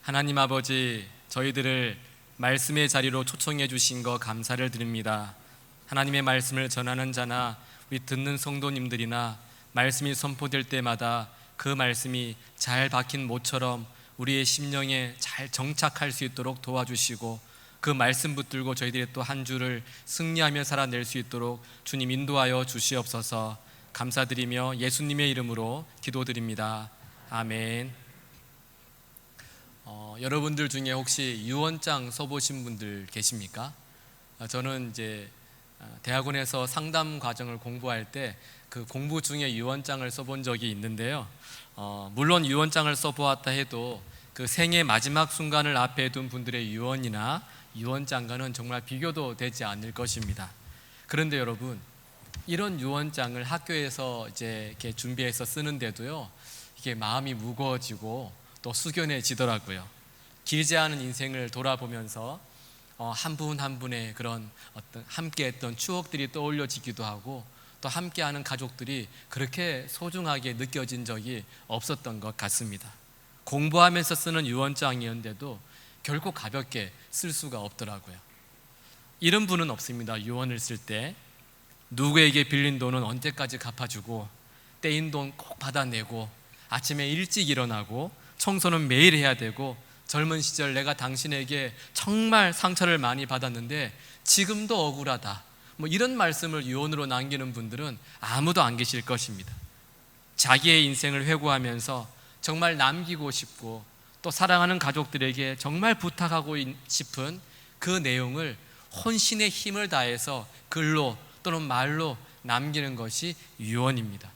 하나님 아버지, 저희들을 말씀의 자리로 초청해 주신 거 감사를 드립니다. 하나님의 말씀을 전하는 자나 우리 듣는 성도님들이나 말씀이 선포될 때마다 그 말씀이 잘 박힌 못처럼 우리의 심령에 잘 정착할 수 있도록 도와주시고, 그 말씀 붙들고 저희들이 또 한 주를 승리하며 살아낼 수 있도록 주님 인도하여 주시옵소서. 감사드리며 예수님의 이름으로 기도드립니다. 아멘. 여러분들 중에 혹시 유언장 써보신 분들 계십니까? 저는 이제 대학원에서 상담 과정을 공부할 때 그 공부 중에 유언장을 써본 적이 있는데요. 물론 유언장을 써보았다 해도 그 생의 마지막 순간을 앞에 둔 분들의 유언이나 유언장과는 정말 비교도 되지 않을 것입니다. 그런데 여러분, 이런 유언장을 학교에서 이제 이렇게 준비해서 쓰는데도요, 이게 마음이 무거워지고 또 숙연해지더라고요. 길지 않은 인생을 돌아보면서 한 분 한 분의 그런 어떤 함께했던 추억들이 떠올려지기도 하고, 또 함께하는 가족들이 그렇게 소중하게 느껴진 적이 없었던 것 같습니다. 공부하면서 쓰는 유언장이었는데도 결코 가볍게 쓸 수가 없더라고요. 이런 분은 없습니다. 유언을 쓸 때 누구에게 빌린 돈은 언제까지 갚아주고, 떼인 돈 꼭 받아내고, 아침에 일찍 일어나고, 청소는 매일 해야 되고, 젊은 시절 내가 당신에게 정말 상처를 많이 받았는데 지금도 억울하다, 이런 말씀을 유언으로 남기는 분들은 아무도 안 계실 것입니다. 자기의 인생을 회고하면서 정말 남기고 싶고, 또 사랑하는 가족들에게 정말 부탁하고 싶은 그 내용을 혼신의 힘을 다해서 글로 또는 말로 남기는 것이 유언입니다.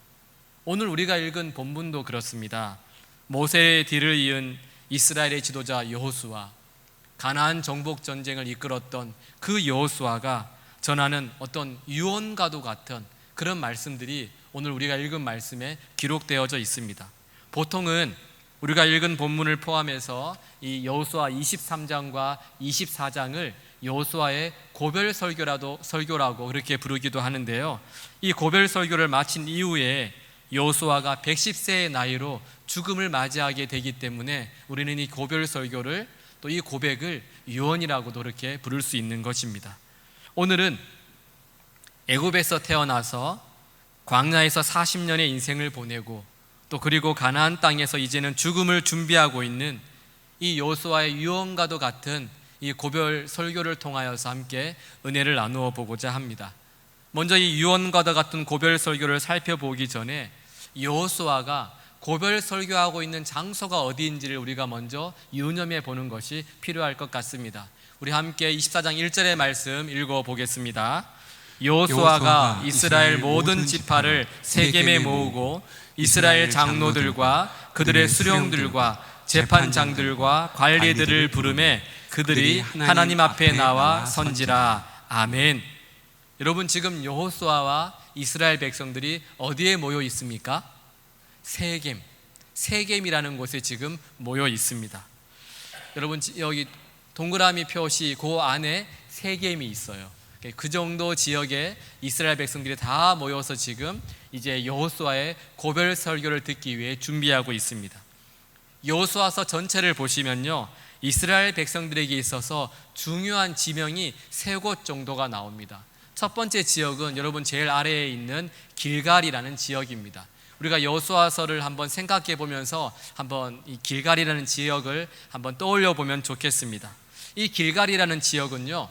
오늘 우리가 읽은 본문도 그렇습니다. 모세의 뒤를 이은 이스라엘의 지도자 여호수아, 가나안 정복 전쟁을 이끌었던 그 여호수아가 전하는 어떤 유언과도 같은 그런 말씀들이 오늘 우리가 읽은 말씀에 기록되어져 있습니다. 보통은 우리가 읽은 본문을 포함해서 이 여호수아 23장과 24장을 여호수아의 고별 설교라고 그렇게 부르기도 하는데요. 이 고별 설교를 마친 이후에 여호수아가 110세의 나이로 죽음을 맞이하게 되기 때문에 우리는 이 고별 설교를, 또 이 고백을 유언이라고도 그렇게 부를 수 있는 것입니다. 오늘은 애굽에서 태어나서 광야에서 40년의 인생을 보내고, 또 그리고 가나안 땅에서 이제는 죽음을 준비하고 있는 이 여호수아의 유언과도 같은 이 고별 설교를 통하여서 함께 은혜를 나누어 보고자 합니다. 먼저 이 유언과도 같은 고별 설교를 살펴보기 전에 여호수아가 고별 설교하고 있는 장소가 어디인지를 우리가 먼저 유념해 보는 것이 필요할 것 같습니다. 우리 함께 24장 1절의 말씀 읽어보겠습니다. 여호수아가 이스라엘 모든 지파를 세겜에 모으고 이스라엘 장로들과 그들의 수령들과 재판장들과 관리들을 부르매 그들이 하나님 앞에 나와 선지라. 아멘. 여러분, 지금 여호수아와 이스라엘 백성들이 어디에 모여 있습니까? 세겜이라는 곳에 지금 모여 있습니다. 여러분, 여기 동그라미 표시 그 안에 세겜이 있어요. 그 정도 지역에 이스라엘 백성들이 다 모여서 지금 이제 여호수아의 고별 설교를 듣기 위해 준비하고 있습니다. 여호수아서 전체를 보시면요, 이스라엘 백성들에게 있어서 중요한 지명이 세 곳 정도가 나옵니다. 첫 번째 지역은 여러분 제일 아래에 있는 길갈이라는 지역입니다. 우리가 여호수아서를 한번 생각해 보면서 한번 이 길갈이라는 지역을 한번 떠올려 보면 좋겠습니다. 이 길갈이라는 지역은요,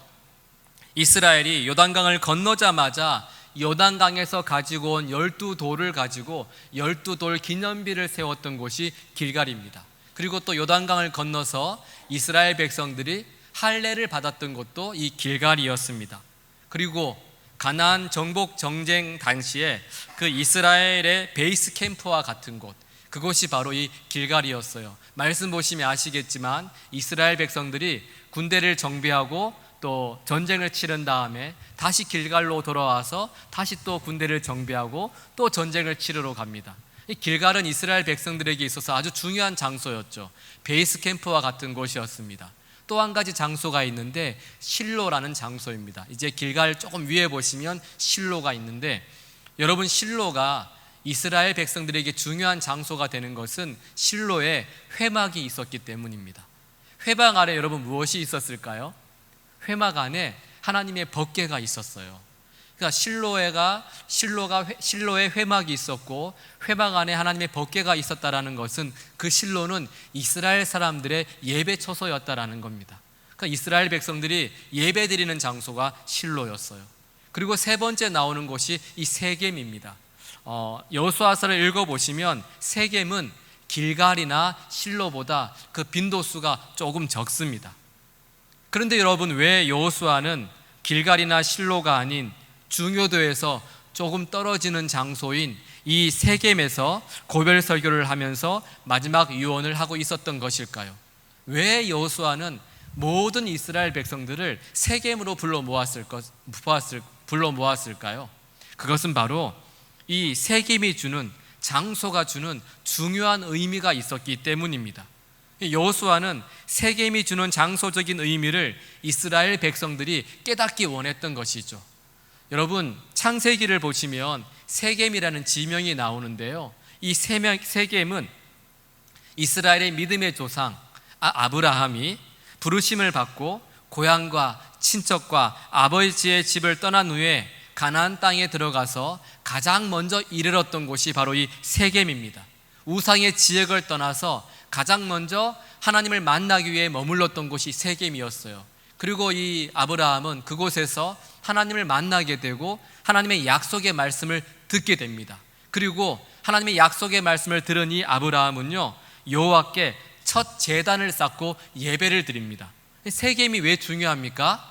이스라엘이 요단강을 건너자마자 요단강에서 가지고 온 12돌을 가지고 12돌 기념비를 세웠던 곳이 길갈입니다. 그리고 또 요단강을 건너서 이스라엘 백성들이 할례를 받았던 곳도 이 길갈이었습니다. 그리고 가나안 정복 전쟁 당시에 그 이스라엘의 베이스 캠프와 같은 곳, 그곳이 바로 이 길갈이었어요. 말씀 보시면 아시겠지만 이스라엘 백성들이 군대를 정비하고 또 전쟁을 치른 다음에 다시 길갈로 돌아와서 다시 또 군대를 정비하고 또 전쟁을 치르러 갑니다. 이 길갈은 이스라엘 백성들에게 있어서 아주 중요한 장소였죠. 베이스 캠프와 같은 곳이었습니다. 또 한 가지 장소가 있는데 실로라는 장소입니다. 이제 길갈 조금 위에 보시면 실로가 있는데, 여러분, 실로가 이스라엘 백성들에게 중요한 장소가 되는 것은 실로에 회막이 있었기 때문입니다. 회막 안에 여러분 무엇이 있었을까요? 회막 안에 하나님의 법궤가 있었어요. 그러니까 실로의 회막이 있었고 회막 안에 하나님의 법궤가 있었다라는 것은 그 실로는 이스라엘 사람들의 예배 처소였다라는 겁니다. 그러니까 이스라엘 백성들이 예배 드리는 장소가 실로였어요. 그리고 세 번째 나오는 곳이 이 세겜입니다. 여호수아서를 읽어보시면 세겜은 길갈이나 실로보다 그 빈도수가 조금 적습니다. 그런데 여러분, 왜 여호수아는 길갈이나 실로가 아닌 중요도에서 조금 떨어지는 장소인 이 세겜에서 고별 설교를 하면서 마지막 유언을 하고 있었던 것일까요? 왜 여호수아는 모든 이스라엘 백성들을 세겜으로 불러 모았을까요? 그것은 바로 이 세겜이 주는, 장소가 주는 중요한 의미가 있었기 때문입니다. 여호수아는 세겜이 주는 장소적인 의미를 이스라엘 백성들이 깨닫기 원했던 것이죠. 여러분, 창세기를 보시면 세겜이라는 지명이 나오는데요, 이 세겜은 이스라엘의 믿음의 조상 아브라함이 부르심을 받고 고향과 친척과 아버지의 집을 떠난 후에 가나안 땅에 들어가서 가장 먼저 이르렀던 곳이 바로 이 세겜입니다. 우상의 지역을 떠나서 가장 먼저 하나님을 만나기 위해 머물렀던 곳이 세겜이었어요. 그리고 이 아브라함은 그곳에서 하나님을 만나게 되고 하나님의 약속의 말씀을 듣게 됩니다. 그리고 하나님의 약속의 말씀을 들은 이 아브라함은요, 여호와께 첫 제단을 쌓고 예배를 드립니다. 세겜이 왜 중요합니까?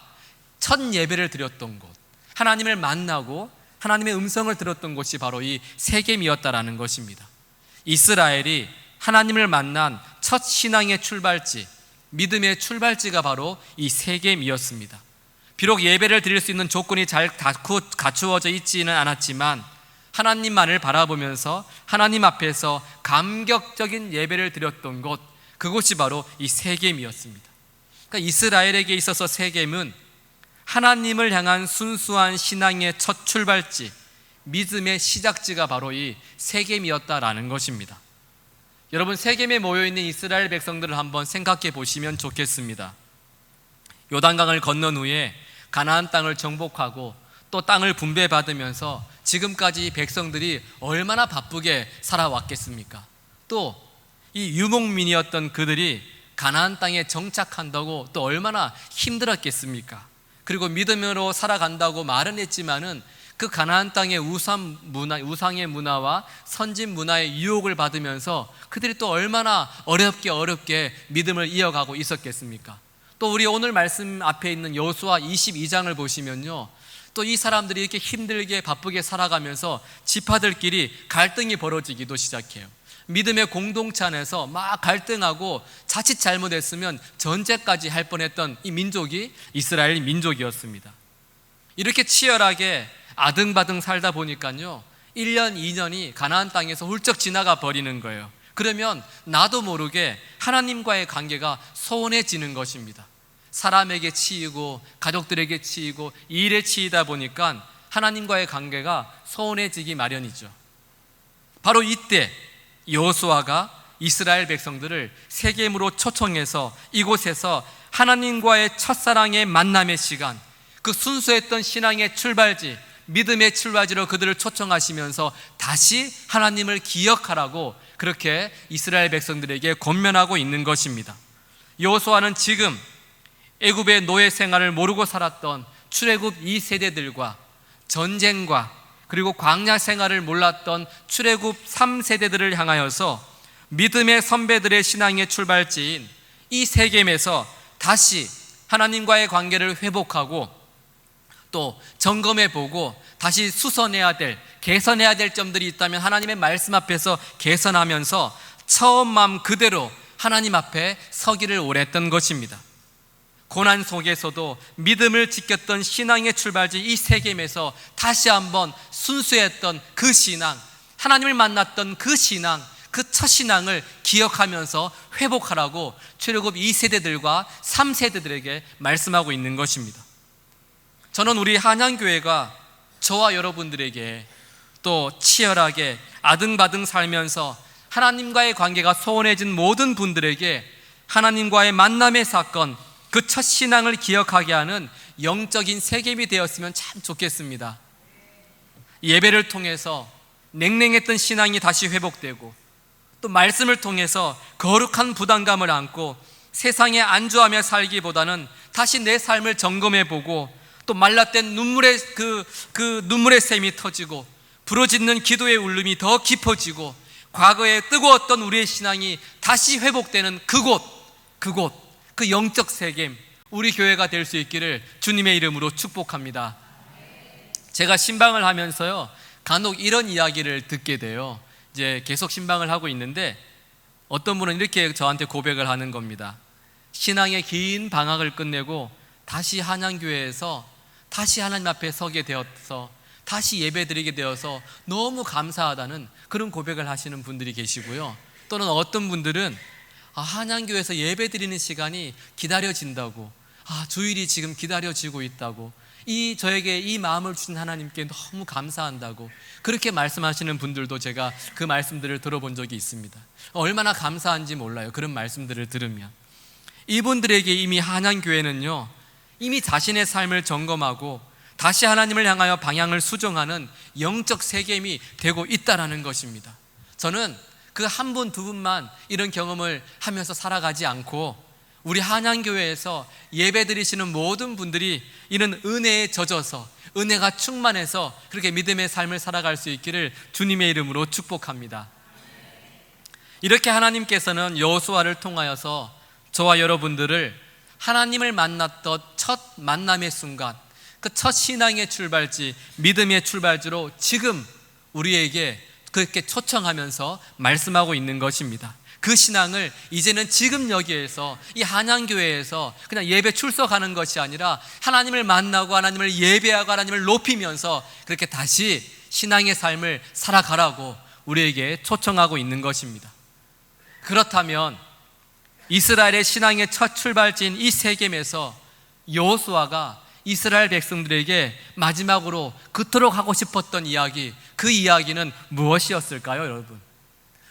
첫 예배를 드렸던 곳, 하나님을 만나고 하나님의 음성을 들었던 곳이 바로 이 세겜이었다라는 것입니다. 이스라엘이 하나님을 만난 첫 신앙의 출발지, 믿음의 출발지가 바로 이 세겜이었습니다. 비록 예배를 드릴 수 있는 조건이 잘 갖추어져 있지는 않았지만 하나님만을 바라보면서 하나님 앞에서 감격적인 예배를 드렸던 곳, 그곳이 바로 이 세겜이었습니다. 그러니까 이스라엘에게 있어서 세겜은 하나님을 향한 순수한 신앙의 첫 출발지, 믿음의 시작지가 바로 이 세겜이었다라는 것입니다. 여러분, 세겜에 모여있는 이스라엘 백성들을 한번 생각해 보시면 좋겠습니다. 요단강을 건넌 후에 가나안 땅을 정복하고 또 땅을 분배받으면서 지금까지 백성들이 얼마나 바쁘게 살아왔겠습니까? 또 이 유목민이었던 그들이 가나안 땅에 정착한다고 또 얼마나 힘들었겠습니까? 그리고 믿음으로 살아간다고 말은 했지만은 그 가나안 땅의 우상의 문화와 선진 문화의 유혹을 받으면서 그들이 또 얼마나 어렵게 믿음을 이어가고 있었겠습니까? 또 우리 오늘 말씀 앞에 있는 여호수아 22장을 보시면요, 또 이 사람들이 이렇게 힘들게 바쁘게 살아가면서 지파들끼리 갈등이 벌어지기도 시작해요. 믿음의 공동체 안에서 막 갈등하고 자칫 잘못했으면 전쟁까지 할 뻔했던 이 민족이 이스라엘 민족이었습니다. 이렇게 치열하게 아등바등 살다 보니까요, 1년, 2년이 가나안 땅에서 훌쩍 지나가 버리는 거예요. 그러면 나도 모르게 하나님과의 관계가 소원해지는 것입니다. 사람에게 치이고 가족들에게 치이고 일에 치이다 보니까 하나님과의 관계가 소원해지기 마련이죠. 바로 이때 여호수아가 이스라엘 백성들을 세겜으로 초청해서 이곳에서 하나님과의 첫사랑의 만남의 시간, 그 순수했던 신앙의 출발지, 믿음의 출발지로 그들을 초청하시면서 다시 하나님을 기억하라고 그렇게 이스라엘 백성들에게 권면하고 있는 것입니다. 여호수아는 지금 애굽의 노예 생활을 모르고 살았던 출애굽 2세대들과 전쟁과 그리고 광야 생활을 몰랐던 출애굽 3세대들을 향하여서 믿음의 선배들의 신앙의 출발지인 이 세겜에서 다시 하나님과의 관계를 회복하고 또 점검해보고 다시 수선해야 될, 개선해야 될 점들이 있다면 하나님의 말씀 앞에서 개선하면서 처음 마음 그대로 하나님 앞에 서기를 원했던 것입니다. 고난 속에서도 믿음을 지켰던 신앙의 출발지 이 세겜에서 다시 한번 순수했던 그 신앙, 하나님을 만났던 그 신앙, 그 첫 신앙을 기억하면서 회복하라고 출애굽 2세대들과 3세대들에게 말씀하고 있는 것입니다. 저는 우리 한양교회가 저와 여러분들에게 또 치열하게 아등바등 살면서 하나님과의 관계가 소원해진 모든 분들에게 하나님과의 만남의 사건, 그 첫 신앙을 기억하게 하는 영적인 세겜이 되었으면 참 좋겠습니다. 예배를 통해서 냉랭했던 신앙이 다시 회복되고, 또 말씀을 통해서 거룩한 부담감을 안고 세상에 안주하며 살기보다는 다시 내 삶을 점검해보고, 또 말랐던 눈물의 눈물의 샘이 터지고 부러짓는 기도의 울림이 더 깊어지고, 과거에 뜨거웠던 우리의 신앙이 다시 회복되는 그곳, 그 영적 세겜, 우리 교회가 될 수 있기를 주님의 이름으로 축복합니다. 제가 신방을 하면서요, 간혹 이런 이야기를 듣게 돼요. 이제 계속 신방을 하고 있는데 어떤 분은 이렇게 저한테 고백을 하는 겁니다. 신앙의 긴 방학을 끝내고 다시 한양교회에서 다시 하나님 앞에 서게 되어서 다시 예배드리게 되어서 너무 감사하다는 그런 고백을 하시는 분들이 계시고요. 또는 어떤 분들은 한양교회에서 예배드리는 시간이 기다려진다고, 주일이 지금 기다려지고 있다고, 저에게 이 마음을 주신 하나님께 너무 감사한다고 그렇게 말씀하시는 분들도 제가 그 말씀들을 들어본 적이 있습니다. 얼마나 감사한지 몰라요. 그런 말씀들을 들으면 이분들에게 이미 한양교회는요, 이미 자신의 삶을 점검하고 다시 하나님을 향하여 방향을 수정하는 영적 세겜이 되고 있다는 것입니다. 저는 그 한 분, 두 분만 이런 경험을 하면서 살아가지 않고 우리 한양교회에서 예배드리시는 모든 분들이 이런 은혜에 젖어서, 은혜가 충만해서 그렇게 믿음의 삶을 살아갈 수 있기를 주님의 이름으로 축복합니다. 이렇게 하나님께서는 여호수아를 통하여서 저와 여러분들을 하나님을 만났던 첫 만남의 순간, 그 첫 신앙의 출발지, 믿음의 출발지로 지금 우리에게 그렇게 초청하면서 말씀하고 있는 것입니다. 그 신앙을 이제는 지금 여기에서, 이 한양교회에서 그냥 예배 출석하는 것이 아니라 하나님을 만나고 하나님을 예배하고 하나님을 높이면서 그렇게 다시 신앙의 삶을 살아가라고 우리에게 초청하고 있는 것입니다. 그렇다면 이스라엘의 신앙의 첫 출발지인 이 세겜에서 여호수아가 이스라엘 백성들에게 마지막으로 그토록 하고 싶었던 이야기, 그 이야기는 무엇이었을까요, 여러분?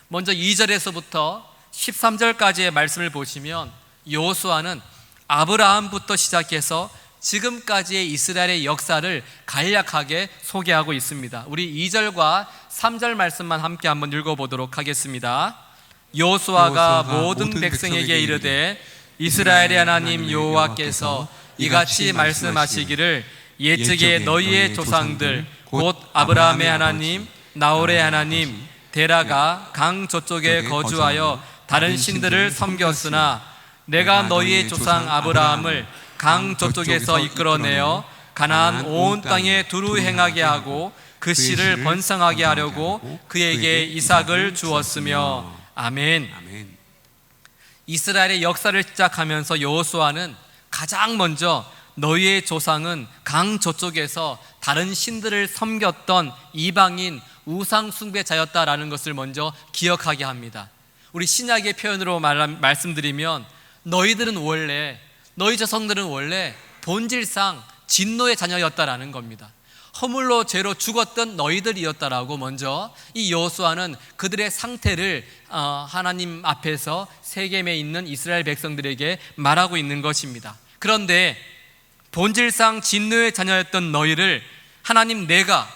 먼저 2절에서부터 13절까지의 말씀을 보시면 여호수아는 아브라함부터 시작해서 지금까지의 이스라엘의 역사를 간략하게 소개하고 있습니다. 우리 2절과 3절 말씀만 함께 한번 읽어보도록 하겠습니다. 여호수아가 모든 백성에게 이르되 이스라엘의 하나님 여호와께서 이같이 말씀하시기를 옛적에 너희의 조상들 곧 아브라함의 하나님, 나홀의 하나님 데라가 강 저쪽에 거주하여 다른 신들을 섬겼으나 내가 너희의 조상 아브라함을 강 저쪽에서 이끌어내어 가나안 온 땅에 두루 행하게 하고 그 씨를 번성하게 하려고 그에게 이삭을 주었으며. 아멘. 이스라엘의 역사를 시작하면서 여호수아는 가장 먼저 너희의 조상은 강 저쪽에서 다른 신들을 섬겼던 이방인 우상 숭배자였다라는 것을 먼저 기억하게 합니다. 우리 신약의 표현으로 말씀드리면 너희들은 원래, 너희 조상들은 원래 본질상 진노의 자녀였다라는 겁니다. 허물로 죄로 죽었던 너희들이었다라고 먼저 이 여호수아는 그들의 상태를 하나님 앞에서 세겜에 있는 이스라엘 백성들에게 말하고 있는 것입니다. 그런데 본질상 진노의 자녀였던 너희를 하나님 내가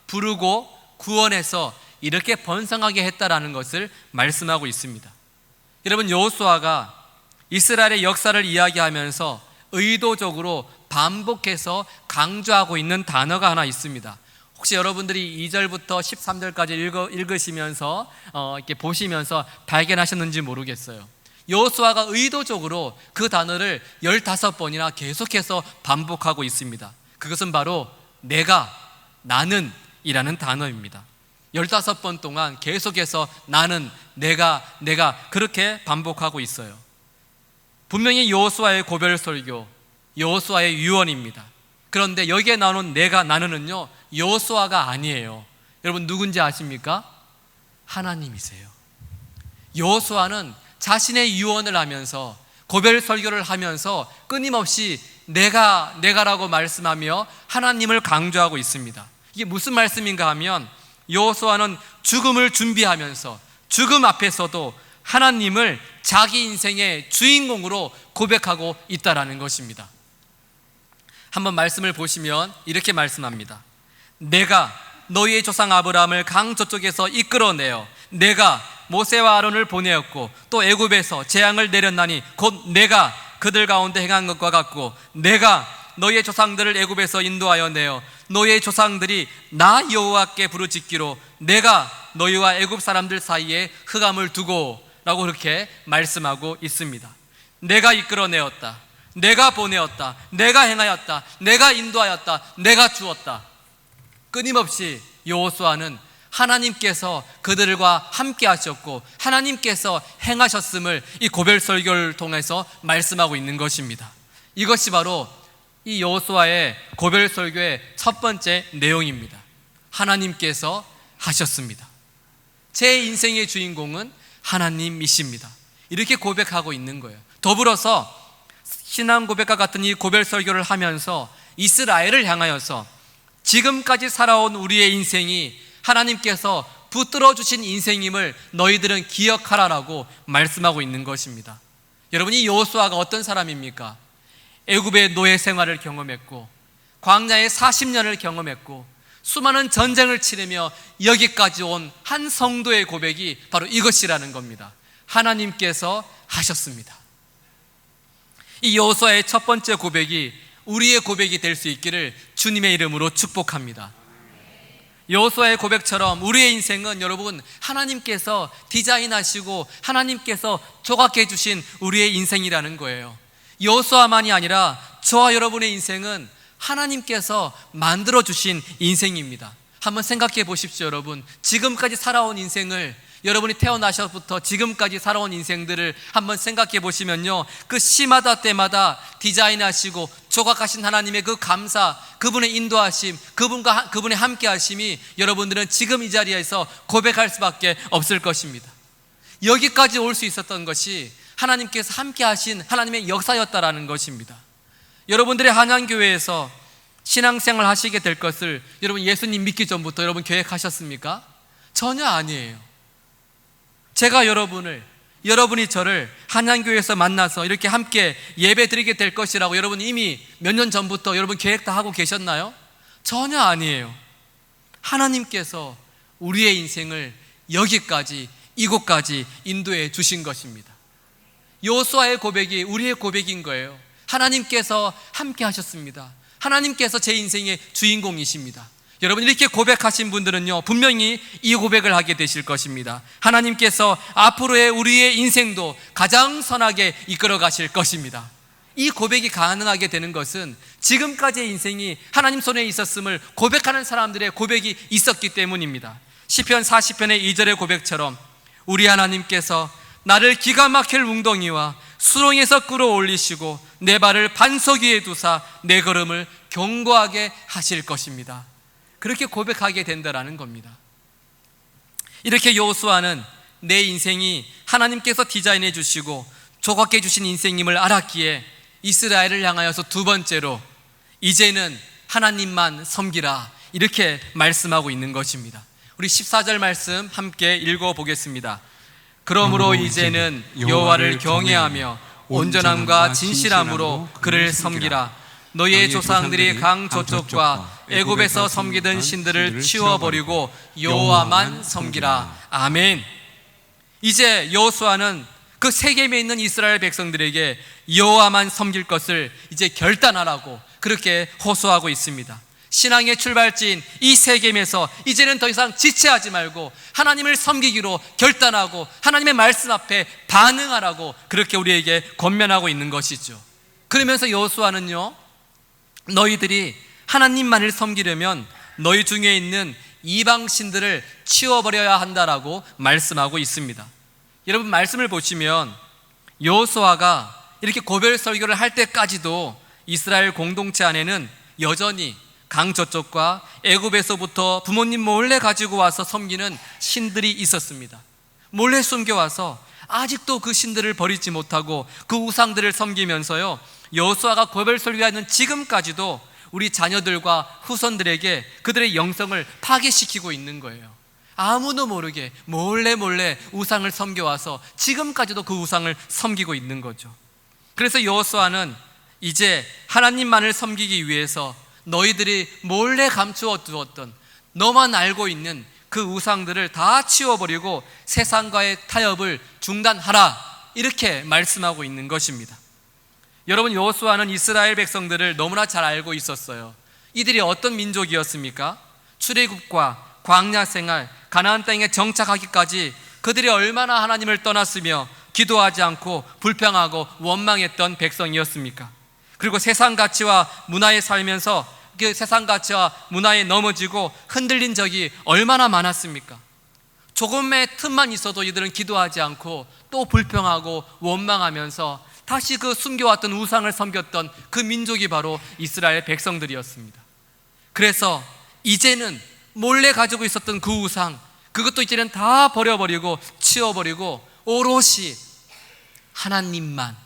부르고 구원해서 이렇게 번성하게 했다라는 것을 말씀하고 있습니다. 여러분, 여호수아가 이스라엘의 역사를 이야기하면서 의도적으로 반복해서 강조하고 있는 단어가 하나 있습니다. 혹시 여러분들이 2절부터 13절까지 읽으시면서 이렇게 보시면서 발견하셨는지 모르겠어요. 여호수아가 의도적으로 그 단어를 15번이나 계속해서 반복하고 있습니다. 그것은 바로 내가, 나는 이라는 단어입니다. 15번 동안 계속해서 나는, 내가 그렇게 반복하고 있어요. 분명히 여호수아의 고별 설교, 여호수아의 유언입니다. 그런데 여기에 나오는 내가, 나는은요 여호수아가 아니에요. 여러분 누군지 아십니까? 하나님이세요. 여호수아는 자신의 유언을 하면서 고별 설교를 하면서 끊임없이 내가라고 말씀하며 하나님을 강조하고 있습니다. 이게 무슨 말씀인가 하면 여호수아는 죽음을 준비하면서 죽음 앞에서도 하나님을 자기 인생의 주인공으로 고백하고 있다라는 것입니다. 한번 말씀을 보시면 이렇게 말씀합니다. 내가 너희의 조상 아브라함을 강 저쪽에서 이끌어내어 내가 모세와 아론을 보내었고 또 애굽에서 재앙을 내렸나니 곧 내가 그들 가운데 행한 것과 같고 내가 너희의 조상들을 애굽에서 인도하여 내어 너희의 조상들이 나 여호와께 부르짖기로 내가 너희와 애굽 사람들 사이에 흑암을 두고 라고 그렇게 말씀하고 있습니다. 내가 이끌어내었다, 내가 보내었다, 내가 행하였다, 내가 인도하였다, 내가 주었다. 끊임없이 여호수아는 하나님께서 그들과 함께 하셨고 하나님께서 행하셨음을 이 고별 설교를 통해서 말씀하고 있는 것입니다. 이것이 바로 이 여호수아의 고별 설교의 첫 번째 내용입니다. 하나님께서 하셨습니다. 제 인생의 주인공은 하나님이십니다. 이렇게 고백하고 있는 거예요. 더불어서 신앙 고백과 같은 이 고별 설교를 하면서 이스라엘을 향하여서 지금까지 살아온 우리의 인생이 하나님께서 붙들어 주신 인생임을 너희들은 기억하라라고 말씀하고 있는 것입니다. 여러분, 이 여호수아가 어떤 사람입니까? 애굽의 노예 생활을 경험했고 광야의 40년을 경험했고 수많은 전쟁을 치르며 여기까지 온 한 성도의 고백이 바로 이것이라는 겁니다. 하나님께서 하셨습니다. 이 여호수아의 첫 번째 고백이 우리의 고백이 될 수 있기를 주님의 이름으로 축복합니다. 여호수아의 고백처럼 우리의 인생은 여러분 하나님께서 디자인하시고 하나님께서 조각해 주신 우리의 인생이라는 거예요. 여호수아만이 아니라 저와 여러분의 인생은 하나님께서 만들어 주신 인생입니다. 한번 생각해 보십시오. 여러분, 지금까지 살아온 인생을, 여러분이 태어나셔부터 지금까지 살아온 인생들을 한번 생각해 보시면요, 그 시마다 때마다 디자인하시고 조각하신 하나님의 그 감사, 그분의 인도하심, 그분의 함께하심이 여러분들은 지금 이 자리에서 고백할 수밖에 없을 것입니다. 여기까지 올 수 있었던 것이 하나님께서 함께하신 하나님의 역사였다라는 것입니다. 여러분들의 한양교회에서 신앙생활 하시게 될 것을 여러분 예수님 믿기 전부터 여러분 계획하셨습니까? 전혀 아니에요. 제가 여러분이 저를 한양교회에서 만나서 이렇게 함께 예배 드리게 될 것이라고 여러분 이미 몇 년 전부터 여러분 계획 다 하고 계셨나요? 전혀 아니에요. 하나님께서 우리의 인생을 여기까지, 이곳까지 인도해 주신 것입니다. 여호수아의 고백이 우리의 고백인 거예요. 하나님께서 함께 하셨습니다. 하나님께서 제 인생의 주인공이십니다. 여러분, 이렇게 고백하신 분들은요 분명히 이 고백을 하게 되실 것입니다. 하나님께서 앞으로의 우리의 인생도 가장 선하게 이끌어 가실 것입니다. 이 고백이 가능하게 되는 것은 지금까지의 인생이 하나님 손에 있었음을 고백하는 사람들의 고백이 있었기 때문입니다. 시편 40편의 2절의 고백처럼 우리 하나님께서 나를 기가 막힐 웅덩이와 수렁에서 끌어올리시고 내 발을 반석 위에 두사 내 걸음을 견고하게 하실 것입니다. 그렇게 고백하게 된다라는 겁니다. 이렇게 여호수아는 내 인생이 하나님께서 디자인해 주시고 조각해 주신 인생임을 알았기에 이스라엘을 향하여서 두 번째로 이제는 하나님만 섬기라 이렇게 말씀하고 있는 것입니다. 우리 14절 말씀 함께 읽어보겠습니다. 그러므로 이제는 여호와를 경외하며 온전함과 진실함으로 그를 섬기라. 너희의 조상들이 강 저쪽과 애굽에서 섬기던 신들을 치워버리고 여호와만 섬기라. 아멘. 이제 여호수아는 그 세겜에 있는 이스라엘 백성들에게 여호와만 섬길 것을 이제 결단하라고 그렇게 호소하고 있습니다. 신앙의 출발지인 이 세겜에서 이제는 더 이상 지체하지 말고 하나님을 섬기기로 결단하고 하나님의 말씀 앞에 반응하라고 그렇게 우리에게 권면하고 있는 것이죠. 그러면서 여호수아는요, 너희들이 하나님만을 섬기려면 너희 중에 있는 이방 신들을 치워버려야 한다라고 말씀하고 있습니다. 여러분, 말씀을 보시면 여호수아가 이렇게 고별 설교를 할 때까지도 이스라엘 공동체 안에는 여전히 강 저쪽과 애굽에서부터 부모님 몰래 가지고 와서 섬기는 신들이 있었습니다. 몰래 숨겨와서 아직도 그 신들을 버리지 못하고 그 우상들을 섬기면서요, 여호수아가 고별 설교하는 지금까지도 우리 자녀들과 후손들에게 그들의 영성을 파괴시키고 있는 거예요. 아무도 모르게 몰래 우상을 섬겨와서 지금까지도 그 우상을 섬기고 있는 거죠. 그래서 여호수아는 이제 하나님만을 섬기기 위해서 너희들이 몰래 감추어 두었던, 너만 알고 있는 그 우상들을 다 치워버리고 세상과의 타협을 중단하라, 이렇게 말씀하고 있는 것입니다. 여러분, 여호수아는 이스라엘 백성들을 너무나 잘 알고 있었어요. 이들이 어떤 민족이었습니까? 출애굽과 광야 생활, 가나안 땅에 정착하기까지 그들이 얼마나 하나님을 떠났으며 기도하지 않고 불평하고 원망했던 백성이었습니까? 그리고 세상 가치와 문화에 살면서 그 세상 가치와 문화에 넘어지고 흔들린 적이 얼마나 많았습니까? 조금의 틈만 있어도 이들은 기도하지 않고 또 불평하고 원망하면서 다시 그 숨겨왔던 우상을 섬겼던 그 민족이 바로 이스라엘 백성들이었습니다. 그래서 이제는 몰래 가지고 있었던 그 우상, 그것도 이제는 다 버려버리고 치워버리고 오롯이 하나님만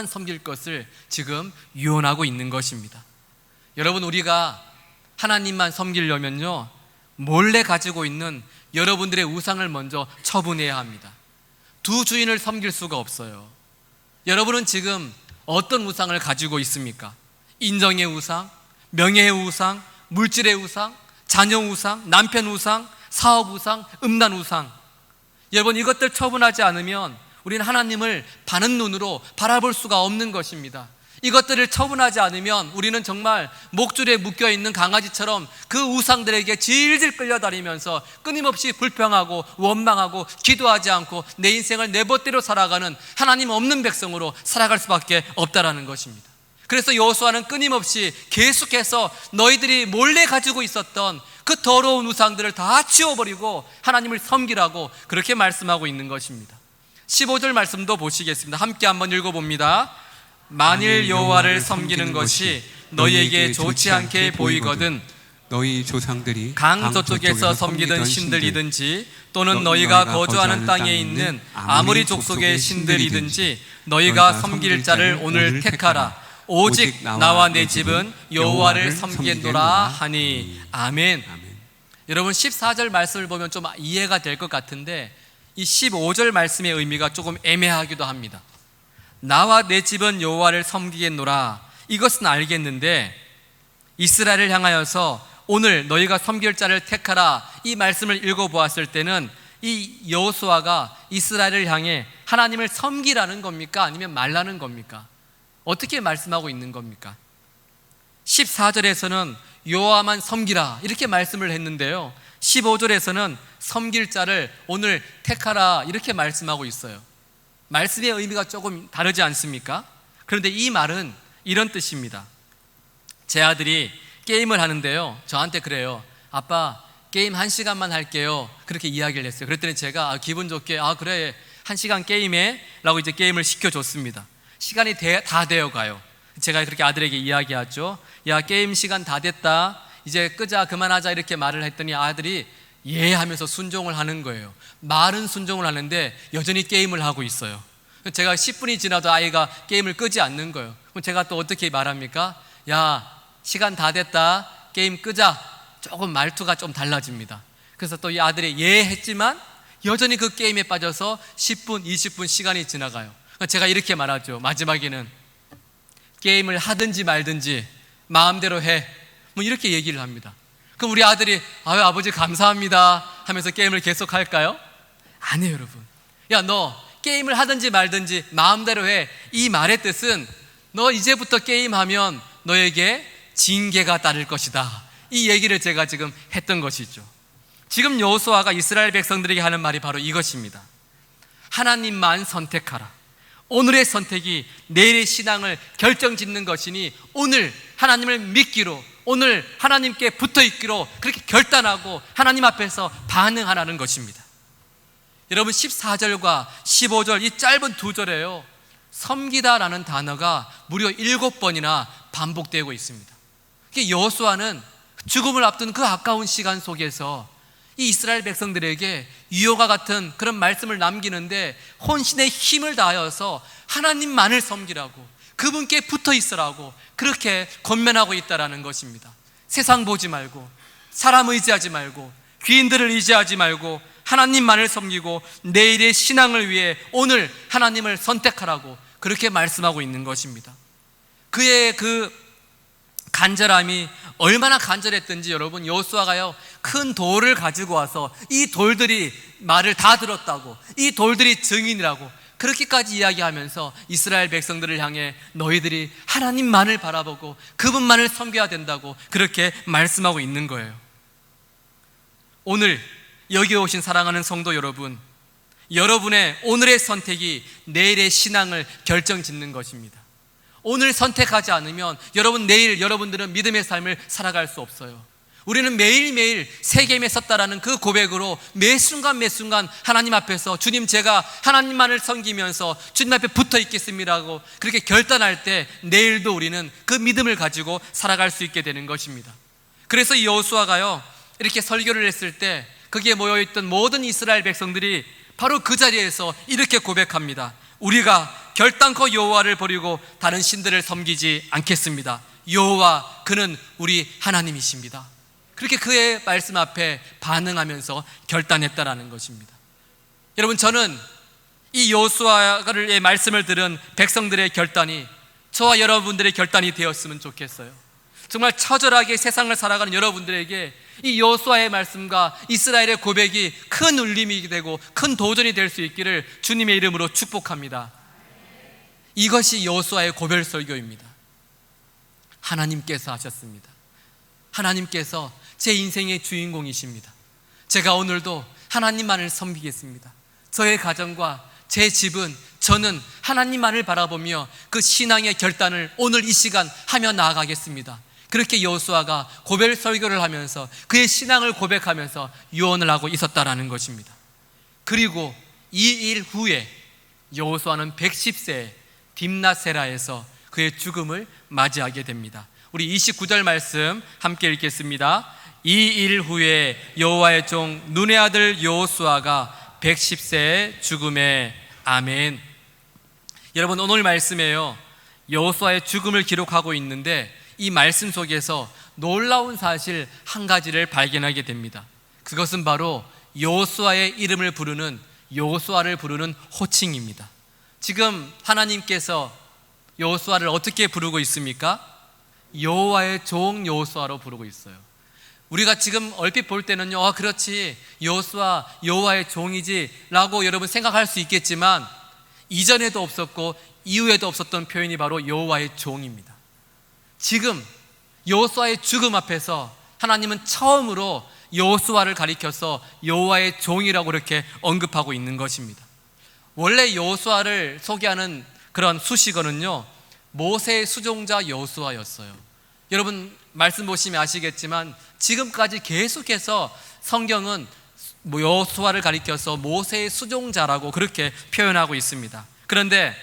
섬길 것을 지금 유언하고 있는 것입니다. 여러분, 우리가 하나님만 섬기려면요, 몰래 가지고 있는 여러분들의 우상을 먼저 처분해야 합니다. 두 주인을 섬길 수가 없어요. 여러분은 지금 어떤 우상을 가지고 있습니까? 인정의 우상, 명예의 우상, 물질의 우상, 자녀 우상, 남편 우상, 사업 우상, 음란 우상. 여러분, 이것들 처분하지 않으면 우리는 하나님을 바른 눈으로 바라볼 수가 없는 것입니다. 이것들을 처분하지 않으면 우리는 정말 목줄에 묶여있는 강아지처럼 그 우상들에게 질질 끌려다니면서 끊임없이 불평하고 원망하고 기도하지 않고 내 인생을 내 멋대로 살아가는 하나님 없는 백성으로 살아갈 수밖에 없다라는 것입니다. 그래서 여호수아는 끊임없이 계속해서 너희들이 몰래 가지고 있었던 그 더러운 우상들을 다 치워버리고 하나님을 섬기라고 그렇게 말씀하고 있는 것입니다. 15절 말씀도 보시겠습니다. 함께 한번 읽어봅니다. 만일 여호와를 섬기는 것이 너희에게 좋지 않게 보이거든 너희 조상들이 강 저쪽에서 섬기던 신들이든지 또는 너희가 거주하는 땅에 있는 아모리 족속의 신들이든지 너희가 섬길 자를 오늘 택하라. 오직 나와 내 집은 여호와를 섬기겠노라 하니. 아멘. 여러분, 14절 말씀을 보면 좀 이해가 될 것 같은데 이 15절 말씀의 의미가 조금 애매하기도 합니다. 나와 내 집은 여호와를 섬기겠노라, 이것은 알겠는데 이스라엘을 향하여서 오늘 너희가 섬길 자를 택하라, 이 말씀을 읽어보았을 때는 이 여호수아가 이스라엘을 향해 하나님을 섬기라는 겁니까? 아니면 말라는 겁니까? 어떻게 말씀하고 있는 겁니까? 14절에서는 여호와만 섬기라, 이렇게 말씀을 했는데요, 15절에서는 섬길 자를 오늘 택하라, 이렇게 말씀하고 있어요. 말씀의 의미가 조금 다르지 않습니까? 그런데 이 말은 이런 뜻입니다. 제 아들이 게임을 하는데요, 저한테 그래요. 아빠, 게임 1시간만 할게요, 그렇게 이야기를 했어요. 그랬더니 제가 기분 좋게 그래, 1시간 게임해 라고 이제 게임을 시켜줬습니다. 시간이 다 되어 가요. 제가 그렇게 아들에게 이야기하죠. 야, 게임 시간 다 됐다, 이제 끄자, 그만하자, 이렇게 말을 했더니 아들이 예 하면서 순종을 하는 거예요. 말은 순종을 하는데 여전히 게임을 하고 있어요. 제가 10분이 지나도 아이가 게임을 끄지 않는 거예요. 그럼 제가 또 어떻게 말합니까? 야, 시간 다 됐다, 게임 끄자. 조금 말투가 좀 달라집니다. 그래서 또 이 아들이 예 했지만 여전히 그 게임에 빠져서 10분, 20분 시간이 지나가요. 제가 이렇게 말하죠. 마지막에는 게임을 하든지 말든지 마음대로 해, 뭐 이렇게 얘기를 합니다. 그럼 우리 아들이 아유 아버지 감사합니다 하면서 게임을 계속 할까요? 아니에요. 여러분, 야, 너 게임을 하든지 말든지 마음대로 해, 이 말의 뜻은 너 이제부터 게임하면 너에게 징계가 따를 것이다, 이 얘기를 제가 지금 했던 것이죠. 지금 여호수아가 이스라엘 백성들에게 하는 말이 바로 이것입니다. 하나님만 선택하라. 오늘의 선택이 내일의 신앙을 결정짓는 것이니 오늘 하나님을 믿기로, 오늘 하나님께 붙어있기로 그렇게 결단하고 하나님 앞에서 반응하라는 것입니다. 여러분, 14절과 15절 이 짧은 두 절에요, 섬기다라는 단어가 무려 7번이나 반복되고 있습니다. 여호수아는 죽음을 앞둔 그 아까운 시간 속에서 이 이스라엘 백성들에게 유효와 같은 그런 말씀을 남기는데 혼신의 힘을 다하여서 하나님만을 섬기라고, 그분께 붙어 있으라고 그렇게 권면하고 있다라는 것입니다. 세상 보지 말고, 사람 의지하지 말고, 귀인들을 의지하지 말고 하나님만을 섬기고 내일의 신앙을 위해 오늘 하나님을 선택하라고 그렇게 말씀하고 있는 것입니다. 그의 그 간절함이 얼마나 간절했던지 여러분, 여호수아가요 큰 돌을 가지고 와서 이 돌들이 말을 다 들었다고, 이 돌들이 증인이라고 그렇게까지 이야기하면서 이스라엘 백성들을 향해 너희들이 하나님만을 바라보고 그분만을 섬겨야 된다고 그렇게 말씀하고 있는 거예요. 오늘 여기 오신 사랑하는 성도 여러분, 여러분의 오늘의 선택이 내일의 신앙을 결정짓는 것입니다. 오늘 선택하지 않으면 내일 여러분들은 믿음의 삶을 살아갈 수 없어요. 우리는 매일매일 세겜에 섰다라는 그 고백으로 매 순간 하나님 앞에서 주님, 제가 하나님만을 섬기면서 주님 앞에 붙어 있겠습니다라고 그렇게 결단할 때 내일도 우리는 그 믿음을 가지고 살아갈 수 있게 되는 것입니다. 그래서 이 여호수아가요 이렇게 설교를 했을 때 거기에 모여있던 모든 이스라엘 백성들이 바로 그 자리에서 이렇게 고백합니다. 우리가 결단코 여호와를 버리고 다른 신들을 섬기지 않겠습니다. 여호와 그는 우리 하나님이십니다. 그렇게 그의 말씀 앞에 반응하면서 결단했다라는 것입니다. 여러분, 저는 이 여호수아의 말씀을 들은 백성들의 결단이 저와 여러분들의 결단이 되었으면 좋겠어요. 정말 처절하게 세상을 살아가는 여러분들에게 이 여호수아의 말씀과 이스라엘의 고백이 큰 울림이 되고 큰 도전이 될 수 있기를 주님의 이름으로 축복합니다. 이것이 여호수아의 고별 설교입니다. 하나님께서 하셨습니다. 하나님께서 제 인생의 주인공이십니다. 제가 오늘도 하나님만을 섬기겠습니다. 저의 가정과 제 집은 저는 하나님만을 바라보며 그 신앙의 결단을 오늘 이 시간 하며 나아가겠습니다. 그렇게 여호수아가 고별 설교를 하면서 그의 신앙을 고백하면서 유언을 하고 있었다라는 것입니다. 그리고 이 일 후에 여호수아는 110세에 딥낫세라에서 그의 죽음을 맞이하게 됩니다. 우리 29절 말씀 함께 읽겠습니다. 이 일 후에 여호와의 종 눈의 아들 여호수아가 110세에 죽음에. 아멘. 여러분, 오늘 말씀에요 여호수아의 죽음을 기록하고 있는데 이 말씀 속에서 놀라운 사실 한 가지를 발견하게 됩니다. 그것은 바로 여호수아의 이름을 부르는, 여호수아를 부르는 호칭입니다. 지금 하나님께서 여호수아를 어떻게 부르고 있습니까? 여호와의 종 여호수아로 부르고 있어요. 우리가 지금 얼핏 볼 때는요, 그렇지, 여호수아 여호와의 종이지 라고 여러분 생각할 수 있겠지만 이전에도 없었고 이후에도 없었던 표현이 바로 여호와의 종입니다. 지금 여호수아의 죽음 앞에서 하나님은 처음으로 여호수아를 가리켜서 여호와의 종이라고 이렇게 언급하고 있는 것입니다. 원래 여호수아를 소개하는 그런 수식어는요, 모세의 수종자 여호수아였어요. 여러분 말씀 보시면 아시겠지만 지금까지 계속해서 성경은 여호수아를 가리켜서 모세의 수종자라고 그렇게 표현하고 있습니다. 그런데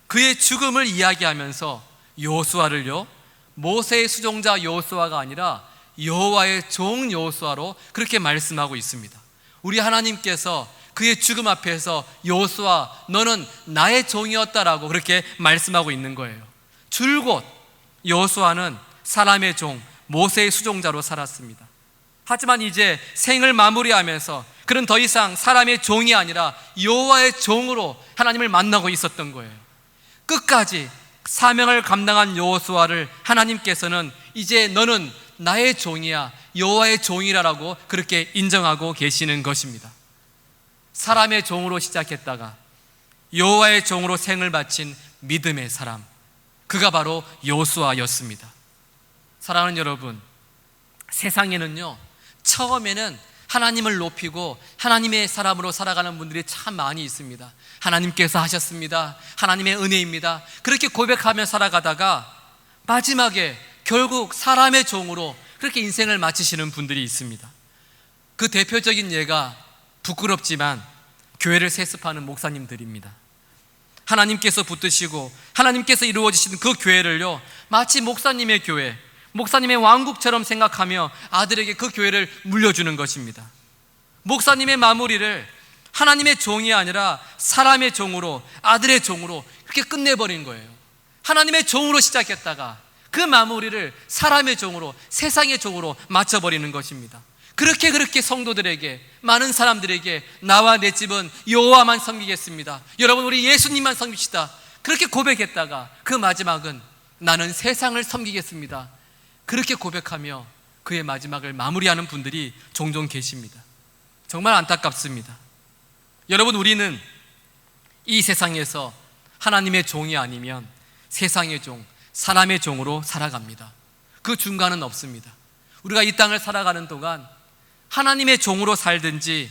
그의 죽음을 이야기하면서 여호수아를요, 모세의 수종자 여호수아가 아니라 여호와의 종 여호수아로 그렇게 말씀하고 있습니다. 우리 하나님께서 그의 죽음 앞에서 여호수아 너는 나의 종이었다라고 그렇게 말씀하고 있는 거예요. 줄곧 여호수아는 사람의 종, 모세의 수종자로 살았습니다. 하지만 이제 생을 마무리하면서 그는 더 이상 사람의 종이 아니라 여호와의 종으로 하나님을 만나고 있었던 거예요. 끝까지 사명을 감당한 여호수아를 하나님께서는 이제 너는 나의 종이야, 여호와의 종이라고 그렇게 인정하고 계시는 것입니다. 사람의 종으로 시작했다가 여호와의 종으로 생을 바친 믿음의 사람, 그가 바로 여호수아였습니다. 사랑하는 여러분, 세상에는요 처음에는 하나님을 높이고 하나님의 사람으로 살아가는 분들이 참 많이 있습니다. 하나님께서 하셨습니다, 하나님의 은혜입니다, 그렇게 고백하며 살아가다가 마지막에 결국 사람의 종으로 그렇게 인생을 마치시는 분들이 있습니다. 그 대표적인 예가 부끄럽지만 교회를 세습하는 목사님들입니다. 하나님께서 붙드시고 하나님께서 이루어지시는 그 교회를요 마치 목사님의 교회, 목사님의 왕국처럼 생각하며 아들에게 그 교회를 물려주는 것입니다. 목사님의 마무리를 하나님의 종이 아니라 사람의 종으로, 아들의 종으로 그렇게 끝내버린 거예요. 하나님의 종으로 시작했다가 그 마무리를 사람의 종으로, 세상의 종으로 맞춰버리는 것입니다. 그렇게 성도들에게, 많은 사람들에게 나와 내 집은 여호와만 섬기겠습니다, 여러분 우리 예수님만 섬깁시다, 그렇게 고백했다가 그 마지막은 나는 세상을 섬기겠습니다, 그렇게 고백하며 그의 마지막을 마무리하는 분들이 종종 계십니다. 정말 안타깝습니다. 여러분, 우리는 이 세상에서 하나님의 종이 아니면 세상의 종, 사람의 종으로 살아갑니다. 그 중간은 없습니다. 우리가 이 땅을 살아가는 동안 하나님의 종으로 살든지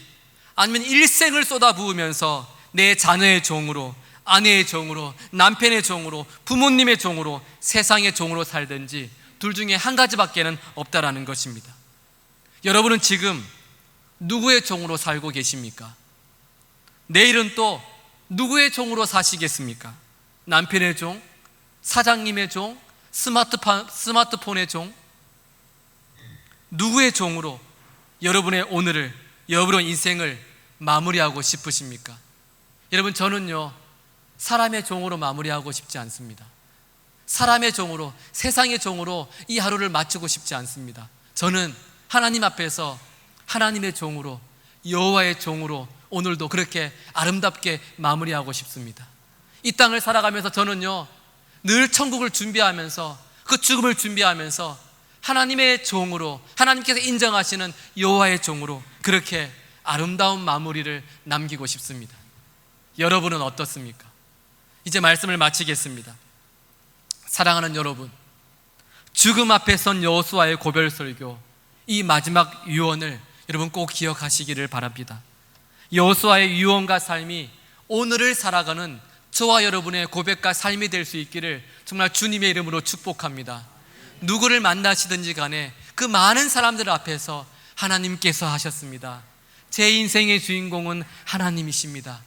아니면 일생을 쏟아부으면서 내 자녀의 종으로, 아내의 종으로, 남편의 종으로, 부모님의 종으로, 세상의 종으로 살든지 둘 중에 한 가지밖에는 없다라는 것입니다. 여러분은 지금 누구의 종으로 살고 계십니까? 내일은 또 누구의 종으로 사시겠습니까? 남편의 종, 사장님의 종, 스마트폰의 종, 누구의 종으로 여러분의 오늘을, 여러분의 인생을 마무리하고 싶으십니까? 여러분, 저는요 사람의 종으로 마무리하고 싶지 않습니다. 사람의 종으로, 세상의 종으로 이 하루를 마치고 싶지 않습니다. 저는 하나님 앞에서 하나님의 종으로, 여호와의 종으로 오늘도 그렇게 아름답게 마무리하고 싶습니다. 이 땅을 살아가면서 저는요 늘 천국을 준비하면서, 그 죽음을 준비하면서 하나님의 종으로, 하나님께서 인정하시는 여호와의 종으로 그렇게 아름다운 마무리를 남기고 싶습니다. 여러분은 어떻습니까? 이제 말씀을 마치겠습니다. 사랑하는 여러분, 죽음 앞에 선 여호수아의 고별 설교, 이 마지막 유언을 여러분 꼭 기억하시기를 바랍니다. 여호수아의 유언과 삶이 오늘을 살아가는 저와 여러분의 고백과 삶이 될 수 있기를 정말 주님의 이름으로 축복합니다. 누구를 만나시든지 간에 그 많은 사람들 앞에서 하나님께서 하셨습니다. 제 인생의 주인공은 하나님이십니다.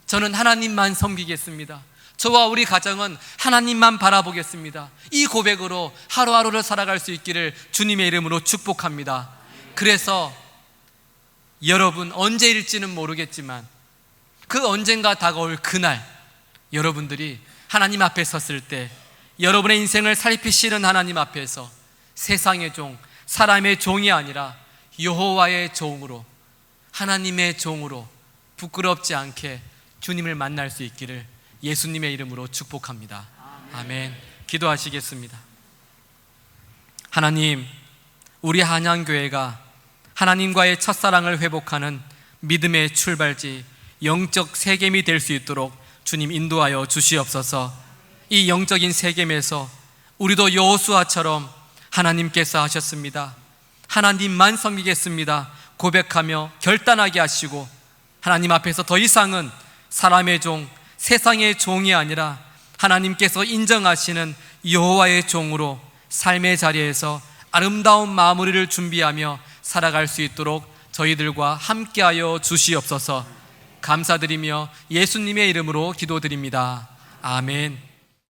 저는 하나님만 섬기겠습니다. 저와 우리 가정은 하나님만 바라보겠습니다. 이 고백으로 하루하루를 살아갈 수 있기를 주님의 이름으로 축복합니다. 그래서 여러분, 언제일지는 모르겠지만 그 언젠가 다가올 그날, 여러분들이 하나님 앞에 섰을 때 여러분의 인생을 살피시는 하나님 앞에서 세상의 종, 사람의 종이 아니라 여호와의 종으로, 하나님의 종으로 부끄럽지 않게 주님을 만날 수 있기를 예수님의 이름으로 축복합니다. 아멘. 기도하시겠습니다. 하나님, 우리 한양교회가 하나님과의 첫사랑을 회복하는 믿음의 출발지, 영적 세겜이 될 수 있도록 주님 인도하여 주시옵소서. 이 영적인 세겜에서 우리도 여호수아처럼 하나님께서 하셨습니다, 하나님만 섬기겠습니다 고백하며 결단하게 하시고, 하나님 앞에서 더 이상은 사람의 종, 세상의 종이 아니라 하나님께서 인정하시는 여호와의 종으로 삶의 자리에서 아름다운 마무리를 준비하며 살아갈 수 있도록 저희들과 함께하여 주시옵소서. 감사드리며 예수님의 이름으로 기도드립니다. 아멘.